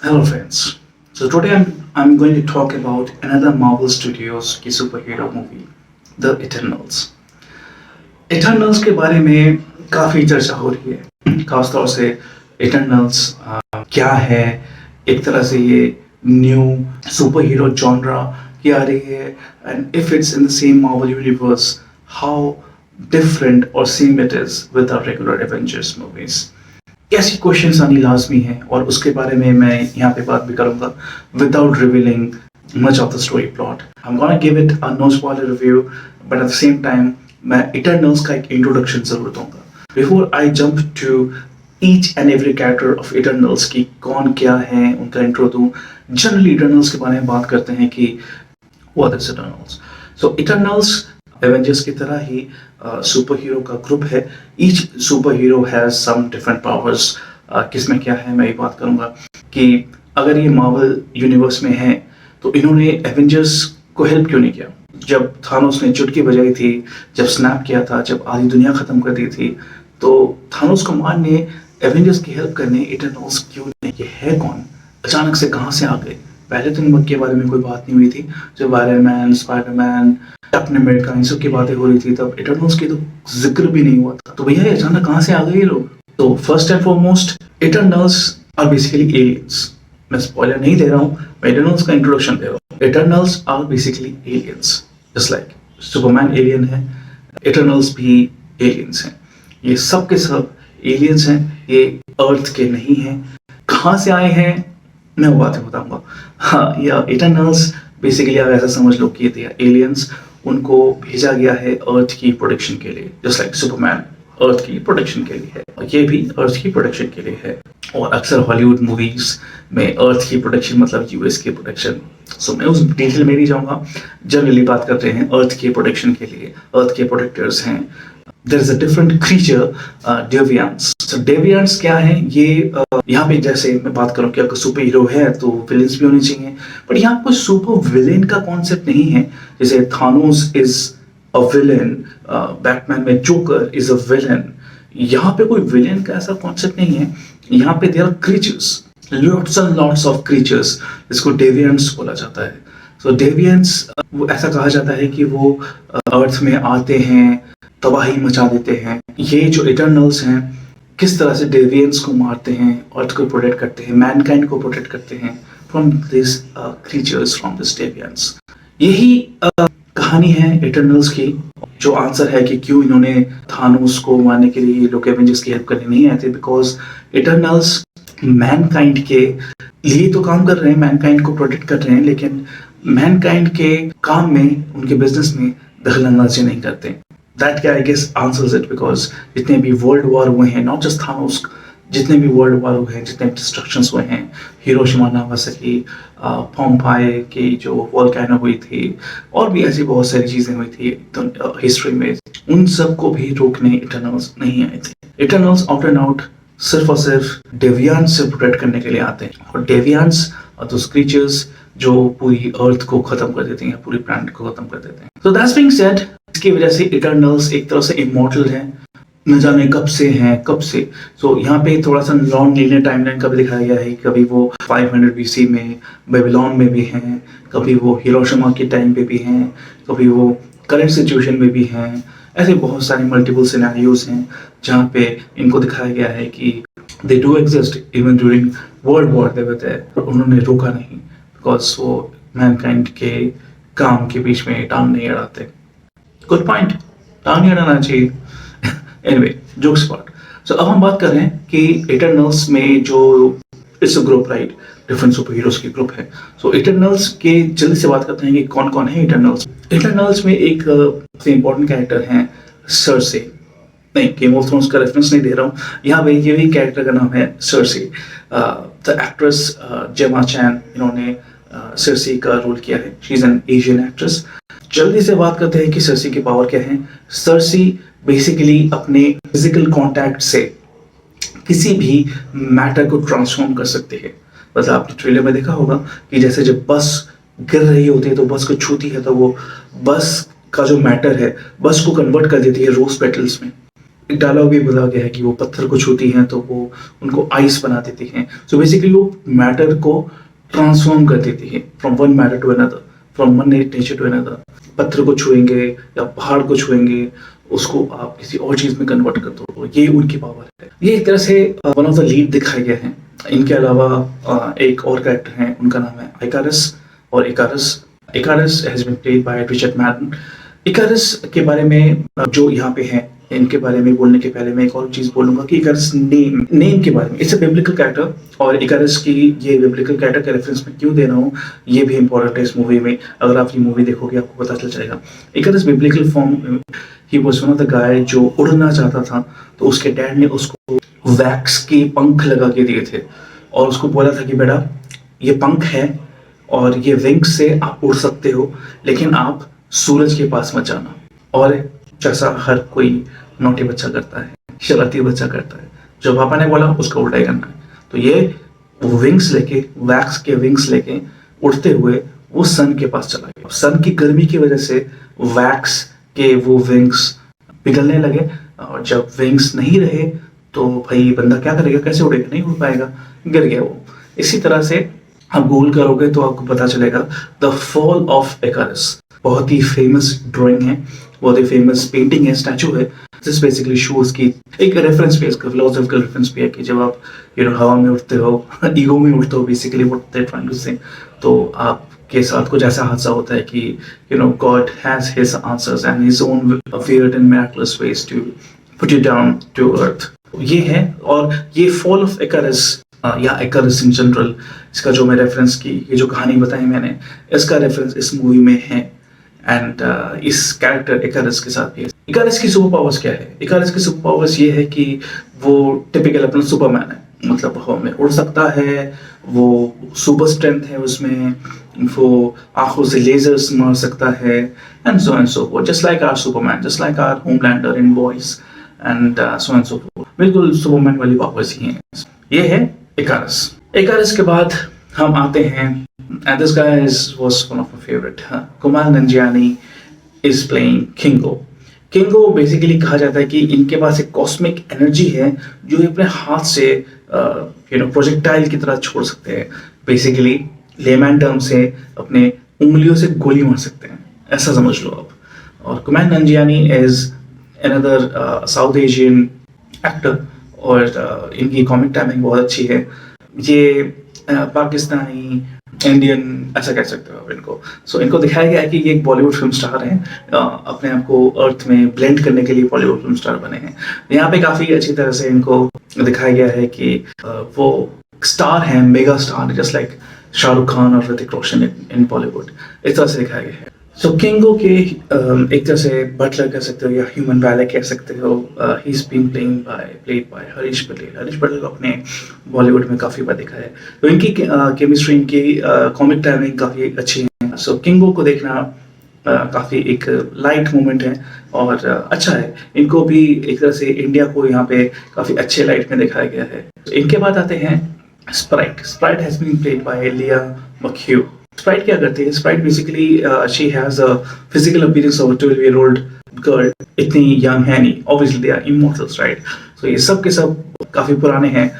Hello friends. So today I'm going to talk about another Marvel Studios की superhero movie, The Eternals. Eternals के बारे में काफ़ी चर्चा हो रही है, खासतौर से Eternals क्या है, एक तरह से ये न्यू सुपर हीरो जॉनरा की आ रही है and if it's in the same Marvel universe, how different or same it is with our regular Avengers movies. कैसी क्वेश्चंस आनी लाजमी है और उसके बारे में मैं यहाँ पे बात भी करूंगा without revealing much of the story plot. I am gonna give it a no spoiler review but at the same time मैं इटर्नल्स का एक इंट्रोडक्शन जरूर दूंगा before I jump to each and every character of Eternals की कौन क्या है उनका इंट्रो दूं। जनरली इटर्नल्स के बारे में बात करते हैं कि what is Eternals. So Eternals Avengers की तरह ही सुपर हीरो का ग्रुप है। Each super hero has some different powers. किसमें क्या है मैं ये बात करूंगा कि अगर ये मार्वल यूनिवर्स में है तो इन्होंने एवेंजर्स को हेल्प क्यों नहीं किया। जब थानोस ने चुटकी बजाई थी, जब स्नैप किया था, जब आधी दुनिया खत्म कर दी थी, तो थानोस को मारने एवेंजर्स की हेल्प करने इटर्नल्स क्यों नहीं। ये है कौन, अचानक से कहाँ से आ गए। पहले तो इनके बारे में कोई बात नहीं हुई थी। जब Iron Man, Spiderman, Captain America इन सब की बातें हो रही थी तब इटर्नल्स की तो जिक्र भी नहीं हुआ था। तो भैया ये अचानक कहाँ से आ गए ये लोग। तो first and foremost Eternals are basically aliens. मैं स्पॉइलर नहीं दे रहा हूँ, मैं इटर्नल्स का इंट्रोडक्शन दे रहा हूँ। Eternals are basically aliens, just like Superman alien है, इटर्नल्स भी एलियंस हैं। ये सब के सब एलियंस हैं, ये अर्थ के नहीं हैं। कहाँ से आए हैं मैं वो बातें बताऊंगा। हाँ, या इटर्नल्स बेसिकली आप ऐसा समझ लो कि ये एलियंस, उनको भेजा गया है अर्थ की प्रोटेक्शन के लिए, जस्ट लाइक सुपरमैन अर्थ की प्रोटेक्शन के लिए है और ये भी अर्थ की प्रोटेक्शन के लिए है। और अक्सर हॉलीवुड मूवीज में अर्थ की प्रोटेक्शन मतलब यूएस की प्रोटेक्शन। सो मैं उस डिटेल में नहीं जाऊंगा। जनरली बात करते हैं अर्थ के प्रोटेक्शन के लिए, अर्थ के प्रोटेक्टर्स हैं। There is a different creature, Deviants. Deviants क्या है ये, यहाँ पे जैसे मैं बात करूँ कि अगर सुपर हीरो है तो विलेंस भी होने चाहिए, बट यहाँ कोई सुपर विलेन का कॉन्सेप्ट नहीं है। जैसे Thanos is a villain, Batman में जोकर इज अ विलेन। यहाँ पे कोई विलेन का ऐसा कॉन्सेप्ट नहीं है। यहाँ पे there are creatures, lots and lots of creatures, जिसको डेवियंस बोला जाता है। सो डेवियंस, वो ऐसा कहा जाता है कि वो अर्थ में आते हैं, तबाही मचा देते हैं। ये जो इटर्नल्स हैं किस तरह से डेवियंस को मारते हैं, अर्थ को प्रोटेक्ट करते हैं, मैनकाइंड को प्रोटेक्ट करते हैं from this creatures, from this deviance. यही कहानी है इटर्नल्स की। जो आंसर है कि क्यों इन्होंने थानोस को मारने के लिए लोग एवेंजर्स की हेल्प करने नहीं आए थे, बिकॉज इटर्नल्स मैनकाइंड के लिए तो काम कर रहे हैं, मैनकाइंड को प्रोटेक्ट कर रहे हैं, लेकिन मैनकाइंड के काम में, उनके बिजनेस में दखल अंदाजी नहीं करते। That guy I guess answers it because जितने भी वर्ल्ड वॉर हुए हैं, नॉट जस्ट थानोस, जितने भी वर्ल्ड वॉर हुए हैं, जितने भी डिस्ट्रक्शंस हुए हैं, हिरोशिमा नागासाकी, पोम्पाई की जो वोल्केनो हुई थी, और भी ऐसी बहुत सारी चीजें हुई थी तो हिस्ट्री में, उन सब को भी रोकने इटर्नल्स नहीं आए थे। इटर्नल्स आउट एंड आउट सिर्फ और सिर्फ डेवियंस से प्रोटेक्ट करने के लिए आते हैं। और डेवियंस और दोस क्रीचर्स जो पूरी अर्थ को खत्म कर देते हैं, पूरी प्लैनेट को खत्म कर देते हैं। So that's being said, इसकी वजह से इटर्नल्स एक तरह से इमॉर्टल हैं, न जाने कब से हैं, कब से। सो यहाँ पे थोड़ा सा लॉन्ग लीनियर टाइमलाइन का भी दिखाया गया है। कभी वो 500 BC में बेबीलोन में भी हैं, कभी वो हिरोशिमा के टाइम पे भी हैं, कभी वो करंट सिचुएशन में भी हैं। ऐसे बहुत सारे मल्टीपल सिनेरियोज हैं जहाँ पे इनको दिखाया गया है कि they do exist even during world war they were there. उन्होंने रोका नहीं बिकॉज वो मैनकाइंड के काम के बीच में टांग नहीं अड़ाते। गुड पॉइंट, टांग नहीं अड़ाना चाहिए। Anyway, jokes apart. सो अब हम बात कर रहे हैं कि इटर्नल्स में जो it's a group, right, different super heroes की ग्रुप है। सो इटर्नल्स के जल्दी से बात करते हैं कि कौन कौन है इटर्नल्स। इटर्नल्स में एक इंपॉर्टेंट कैरेक्टर है सर्सी। नहीं, गेम ऑफ थ्रोन्स का रेफरेंस नहीं दे रहा हूँ यहाँ पे, ये भी कैरेक्टर का नाम है सर्सी। द एक्ट्रेस जेमा चैन, इन्होंने सर्सी का रोल किया है। She is an Asian actress. जल्दी से बात करते हैं कि सर्सी की पावर क्या है। सर्सी बेसिकली अपने फिजिकल कांटेक्ट से किसी भी मैटर को ट्रांसफॉर्म कर सकते हैं। मतलब आपने ट्रेलर में देखा होगा कि जैसे जब बस गिर रही होती है तो बस को छूती है तो वो बस का जो मैटर है बस को कन्वर्ट कर देती है रोज पेटल्स में। एक डायलॉग भी बोला गया है कि वो पत्थर को छूती हैं तो वो उनको आइस बना देती हैं। सो बेसिकली वो मैटर को ट्रांसफॉर्म कर देती है from one matter to another, from one nature to another. पत्थर को छुएंगे या पहाड़ को छुएंगे, उसको आप किसी और चीज में कन्वर्ट कर दो, ये उनकी पावर है। ये एक तरह से वन ऑफ द लीड दिखाए गए हैं। इनके अलावा एक और कैरेक्टर हैं, उनका नाम है इकारस और Ikaris. Ikaris has been played by Richard Madden. Ikaris के बारे में जो यहाँ पे है, इनके बारे में बोलने के पहले मैं एक और चीज बोलूंगा कि इकारस नेम के बारे में। इट्स अ बिब्लिकल कैरेक्टर, और इकारस की ये बिब्लिकल कैरेक्टर का रेफरेंस मैं क्यों दे रहा हूँ ये भी इंपॉर्टेंट है इस मूवी में। अगर आप ये मूवी देखोगे आपको पता चल जाएगा। इकारस biblical form, he was one of the guy जो उड़ना चाहता था, तो उसके डैड ने उसको वैक्स के पंख लगा के दिए थे और उसको बोला था कि बेटा ये पंख है और ये विंग्स से आप उड़ सकते हो, लेकिन आप सूरज के पास मत जाना। और जैसा हर कोई नोटी बच्चा करता है, शरारती बच्चा करता है, जो पापा ने बोला उसका उल्टा ही करना है। तो ये विंग्स लेके, वैक्स के विंग्स लेके उड़ते हुए वो सन के पास चला गया। सन की गर्मी की वजह से वैक्स के वो विंग्स पिघलने लगे, और जब विंग्स नहीं रहे तो भाई बंदा क्या करेगा, कैसे उड़ेगा, नहीं उड़ पाएगा, गिर गया वो। इसी तरह से आप गूगल करोगे तो आपको पता चलेगा द फॉल ऑफ इकारस। बहुत ही फेमस ड्राइंग है, बहुत ही फेमस पेंटिंग है, स्टैचू है। दिस बेसिकली शोज की एक रेफरेंस भी है, इसका फिलोसॉफिकल रेफरेंस भी है कि जब आप हवा में उड़ते हो, ईगो में उड़ते हो, basically what they trying to say, तो आपके साथ कुछ ऐसा हादसा होता है कि God has his answers and his own weird and miraculous ways to put you down to earth। ये है, और ये फॉल ऑफ इकारस या इकारस इन जनरल, इसका जो मैं रेफरेंस की, ये जो कहानी बताई मैंने, इसका रेफरेंस इस मूवी में है। एंड इस कैरेक्टर इकारस के साथ भी है। इकारस की सुपर पावर्स क्या है? इकारस की सुपर पावर्स ये है कि वो टिपिकल अपना सुपरमैन है, मतलब हवा में उड़ सकता है, वो सुपर स्ट्रेंथ है उसमें, वो आंखों से लेजर्स मार सकता है, and so and so forth, just like our Superman, just like our Homelander in Boys, and so and so forth. बिल्कुल सुपरमैन वाली पावर्स ही हैं। ये है इकारस। इकारस के बाद हम आते हैं, and this guy was one of my favorite. Kumail Nanjiani is playing Kingo. Kingo basically कहा जाता है कि इनके पास एक कॉस्मिक एनर्जी है जो ये अपने हाथ से प्रोजेक्टाइल की तरह छोड़ सकते हैं। बेसिकली लेमैन टर्म से अपने उंगलियों से गोली मार सकते हैं, ऐसा समझ लो आप। और Kumail Nanjiani is another South Asian actor, और इनकी कॉमिक टाइमिंग बहुत अच्छी है। ये पाकिस्तानी, इंडियन, ऐसा कह सकते हो आप इनको। सो इनको दिखाया गया है कि ये एक बॉलीवुड फिल्म स्टार हैं, अपने आप को अर्थ में ब्लेंड करने के लिए बॉलीवुड फिल्म स्टार बने हैं। यहाँ पे काफी अच्छी तरह से इनको दिखाया गया है कि वो स्टार हैं, mega star, just like Shahrukh Khan और ऋतिक रोशन इन बॉलीवुड, इस तरह से दिखाया गया है। सो किंगो के एक तरह से बटलर कह सकते हो या ह्यूमन वैले कह सकते हो। He is being played bye Harish Patel. Harish Patel को अपने बॉलीवुड में काफ़ी बार देखा है, तो इनकी केमिस्ट्री, इनकी कॉमिक टाइमिंग काफ़ी अच्छी है। सो किंगो को देखना काफ़ी एक लाइट मोमेंट है और अच्छा है। इनको भी एक तरह से इंडिया को यहाँ पे काफ़ी अच्छे लाइट में दिखाया गया है। इनके बाद आते हैं Sprite. Sprite has been played by Lia McHugh. Sprite क्या करती है? Sprite basically she has a physical appearance of a 12-year-old girl. इतनी यंग है नहीं, obviously they are immortals, right? So ये सब के सब काफी पुराने हैं,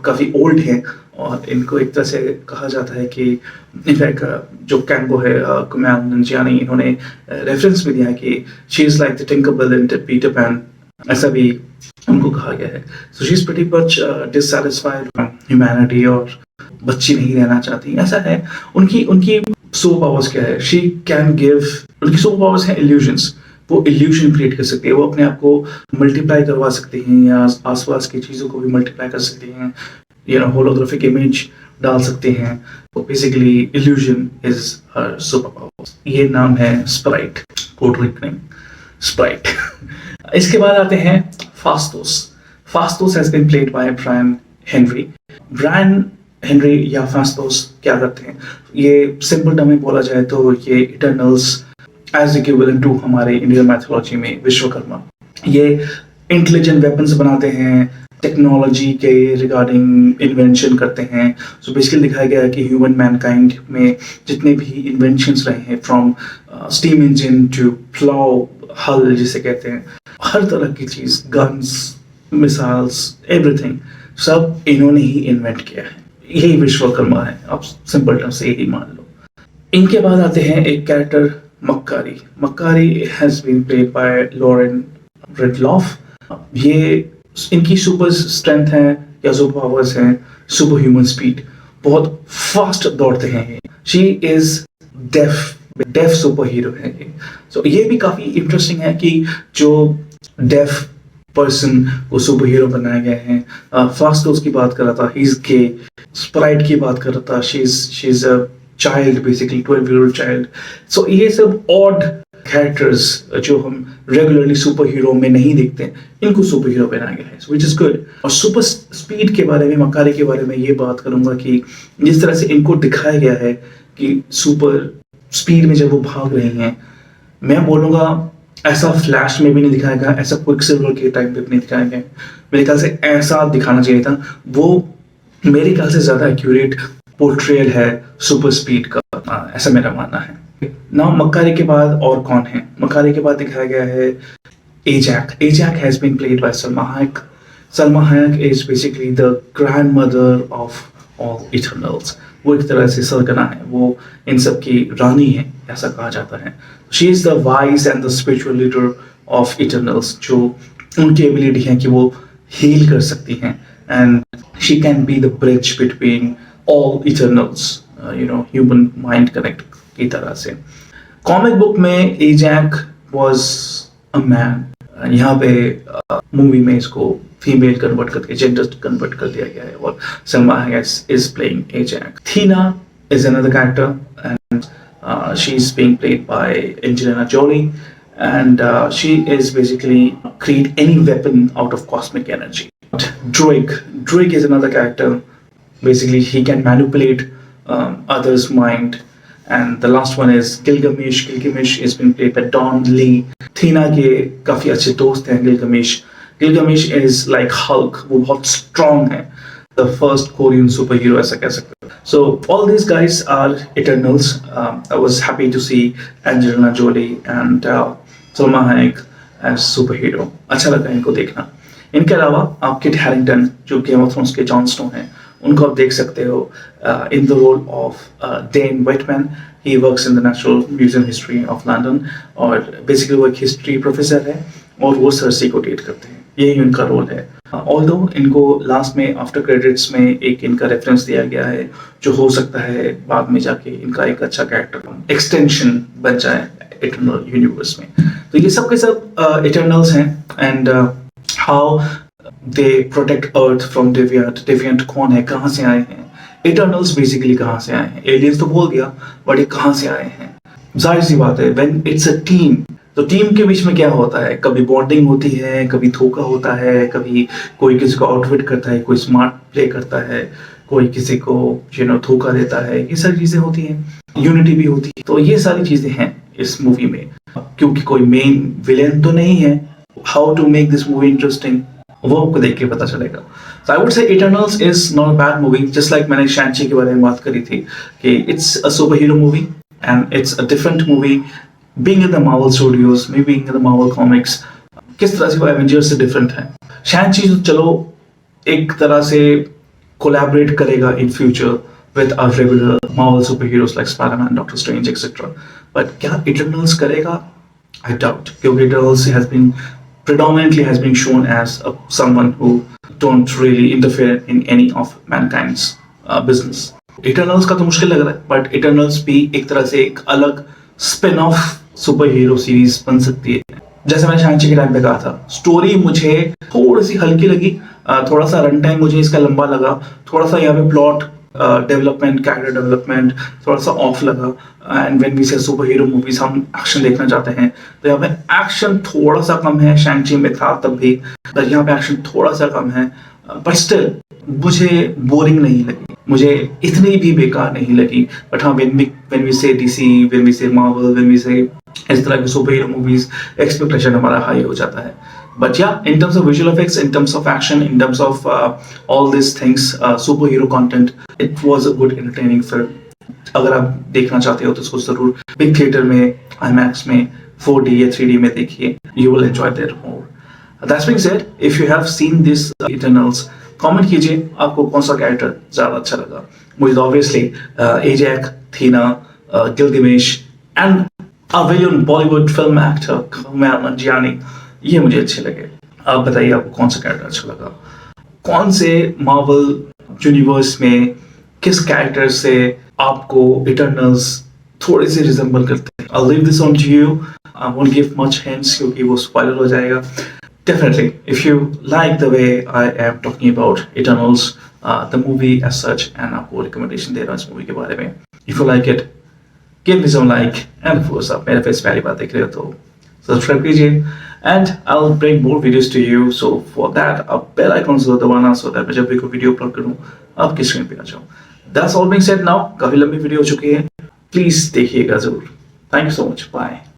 काफी ओल्ड हैं, और इनको एक तरह से कहा जाता है कि इनफैक्ट जो कैंगो है, कुमाइल नंजियानी, इन्होंने रेफरेंस भी दिया है कि she is like the Tinkerbell in Peter Pan, ऐसा भी उनको कहा गया है। So she is pretty much dissatisfied from humanity, और बच्ची नहीं रहना चाहती, ऐसा है। उनकी सुपर पावर्स क्या है? शी कैन गिव, उनकी सुपर पावर्स हैं इल्यूजन्स। वो इल्यूजन क्रिएट कर सकती है, वो अपने आप को मल्टीप्लाई करवा सकती हैं या आसपास की चीजों को भी मल्टीप्लाई कर सकती हैं, होलोग्राफिक इमेज डाल सकते हैं। तो basically illusion is her super power. ये नाम है स्प्राइट, कोड रिकनिंग स्प्राइट। इसके बाद आते हैं Phastos. Phastos has been played by Brian Henry. Brian Henry या फास्टोस क्या करते हैं? ये सिंपल टर्म में बोला जाए तो ये इटर्नल्स एज इक्विवेलेंट टू हमारे इंडियन मैथोलॉजी में विश्वकर्मा। ये इंटेलिजेंट वेपन्स बनाते हैं, टेक्नोलॉजी के रिगार्डिंग इन्वेंशन करते हैं। सो बेसिकली दिखाया गया है कि ह्यूमन मैनकाइंड में जितने भी इन्वेंशंस रहे हैं, from steam engine to plough, हल जिसे कहते हैं, हर तरह की चीज, गन्स, मिसाइल्स, एवरीथिंग सब इन्होंने ही इन्वेंट किया है। यही विश्वकर्मा है, आप सिंपल टर्म से यही मान लो। इनके बाद आते हैं एक character Makkari. Makkari has been played by Lauren Ridloff. ये इनकी सुपर स्ट्रेंथ है या सुपर पावर्स हैं, सुपर ह्यूमन स्पीड, बहुत फास्ट दौड़ते हैं। She is deaf super hero है ये। सो ये भी काफी इंटरेस्टिंग है कि जो डेफ पर्सन को सुपर हीरो बनाया गया है। फास्ट तो उसकी बात कर रहा था, ही इज गे। स्प्राइट की बात कर रहा था, she is a child, basically 12-year-old child. So ये सब ऑड कैरेक्टर्स जो हम रेगुलरली सुपर हीरो में नहीं देखते, इनको सुपर हीरो बनाया गया है, विच इज गुड। और सुपर स्पीड के बारे में, मक्कारी के बारे में ये बात करूंगा कि जिस तरह से इनको दिखाया गया है कि सुपर स्पीड में जब वो भाग रही हैं, मैं बोलूंगा ऐसा फ्लैश में भी नहीं दिखाया गया, ऐसा क्विकसिल्वर के टाइम पे भी नहीं दिखाया गया। मेरे ख्याल से ऐसा दिखाना चाहिए था। वो मेरे ख्याल से ज्यादा एक्यूरेट पोर्ट्रेयल है सुपर स्पीड का, ऐसा मेरा मानना है। नाउ मक्कारी के बाद और कौन है? मक्कारी के बाद दिखाया गया है Ajak. Ajak has been played by Salma Hayek. Salma Hayek is basically the grandmother of all Eternals. वो एक तरह से सरगना है, वो इन सब की रानी है, ऐसा कहा जाता है। She is the wise and the spiritual leader of Eternals. जो उनकी एबिलिटी है कि वो हील कर सकती हैं, and she can be the bridge between all Eternals, human mind connect की तरह से। कॉमिक बुक में एजैक वाज अ मैन, यहाँ पे मूवी में इसको फीमेल कन्वर्ट करके जेंडर कन्वर्ट कर दिया गया है, और Salma Hayek is playing Ajak. Thena is another character and she is being played by Angelina Jolie, and she is basically create any weapon out of cosmic energy. Drake is another character. Basically, he can manipulate others' mind. And the last one is Gilgamesh. Gilgamesh is being played by Don Lee. Thena के काफी अच्छे दोस्त हैं Gilgamesh. Gilgamesh is like Hulk. वो बहुत strong है. The first Korean superhero ऐसा कह सकते हैं. So all these guys are Eternals. I was happy to see Angelina Jolie and Salma Hayek as super hero. अच्छा लगा इनको देखना। इनके अलावा आप किट हैरिंगटन, जो गेम ऑफ थ्रोन्स के जॉन स्नो हैं, उनको आप देख सकते हो in the role of Dane Whitman. He works in the National Museum history of London, और बेसिकली वो एक हिस्ट्री प्रोफेसर है और वो सर्सी को डेट करते हैं, यही उनका रोल है। ऑल्दो इनको लास्ट में आफ्टर क्रेडिट्स में एक इनका रेफरेंस दिया गया है, जो हो सकता है बाद में जाके इनका एक अच्छा कैरेक्टर एक्सटेंशन बन जाए इटर्नल यूनिवर्स में। तो ये सब के सब इटर्नल्स हैं, and how they protect earth from deviant. Deviant कौन है, कहाँ से आए हैं? इटर्नल्स बेसिकली कहाँ से आए हैं? एलियंस तो बोल दिया, बट ये कहाँ से आए हैं? जाहिर सी बात है, व्हेन इट्स अ टीम, तो टीम के बीच में क्या होता है? कभी बॉन्डिंग होती है, कभी धोखा होता है, कभी कोई किसी को आउटविट करता है, कोई स्मार्ट प्ले करता है, कोई किसी को धोखा देता है, ये सारी चीजें होती हैं। यूनिटी भी होती है। तो ये सारी चीजें हैं इस मूवी में। क्योंकि कोई मेन विलेन तो नहीं है, how to make this movie interesting वो आपको देख के पता चलेगा। So I would say Eternals is not a bad movie, just like मैंने शैंची के बारे में बात करी थी कि it's a superhero movie and it's a different movie. Being in the Marvel Studios, me being in the Marvel Comics, किस तरह से वो Avengers से different है। शैंची तो चलो एक तरह से collaborate करेगा in future with our regular Marvel superheroes like Spider-Man, Doctor Strange, etc. But क्या Eternals करेगा? I doubt, क्योंकि Eternals predominantly has been shown as someone who don't really interfere in any of mankind's business. Eternals का तो मुश्किल लग रहा है, but Eternals भी एक तरह से एक अलग spin off super hero series बन सकती है। जैसे मैंने शैंची के टाइम पे कहा था, स्टोरी मुझे थोड़ी सी हल्की लगी, थोड़ा सा रन टाइम मुझे इसका लंबा लगा, थोड़ा सा यहाँ पे प्लॉट डेवलपमेंट, कैरेक्टर डेवलपमेंट थोड़ा सा ऑफ लगा। एंड व्हेन वी से सुपर हीरो मूवीज, हम एक्शन देखना चाहते हैं, तो यहाँ पे एक्शन थोड़ा सा कम है। शैंची में था तब भी, पर यहाँ पे एक्शन थोड़ा सा कम है, बट स्टिल मुझे बोरिंग नहीं लगी, मुझे इतनी भी बेकार नहीं लगी। बट हाँ, व्हेन वी से डीसी, व्हेन वी से मार्वल, व्हेन वी से इस तरह की सुपर हीरो मूवीज, एक्सपेक्टेशन हमारा हाई हो जाता है। But yeah, in terms of visual effects, in terms of action, in terms of all these things, superhero content, it was a good entertaining film. अगर आप देखना चाहते हो तो इसको जरूर बिग थिएटर में, IMAX में, 4D या 3D में देखिए, you will enjoy that more. That's being said, if you have seen this Eternals, comment कीजिए आपको कौन सा कैरेक्टर ज्यादा अच्छा लगा. मुझे तो obviously Ajak, Thena, Gilgamesh and a very own Bollywood film actor Kumail Nanjiani, ये मुझे अच्छे लगे. आप बताइए आपको कौन सा कैरेक्टर अच्छा लगा, कौन से मार्वल यूनिवर्स में किस कैरेक्टर से आपको इटर्नल्स थोड़े से रिजेंबल करते हैं. I'll leave this on to you. I won't give much hints क्योंकि वो स्पॉइलर हो जाएगा. Definitely, if you like the way I am talking about Eternals, the movie as such, and आपको recommendation दे रहा हूँ इस movie के बारे में, if you like it, give me some like, and of course आप मेरे face पहली बार देख रहे हो तो सब्सक्राइब कीजिए, and I'll bring more videos to you. So for that आप बेल आइकन जरूर दबाना so that मैं जब भी कोई वीडियो अपलोड करूँ आपकी स्क्रीन पे आ जाऊँ. That's all being said now. काफी लंबी वीडियो हो चुकी है, प्लीज देखिएगा जरूर. Thank you so much, bye.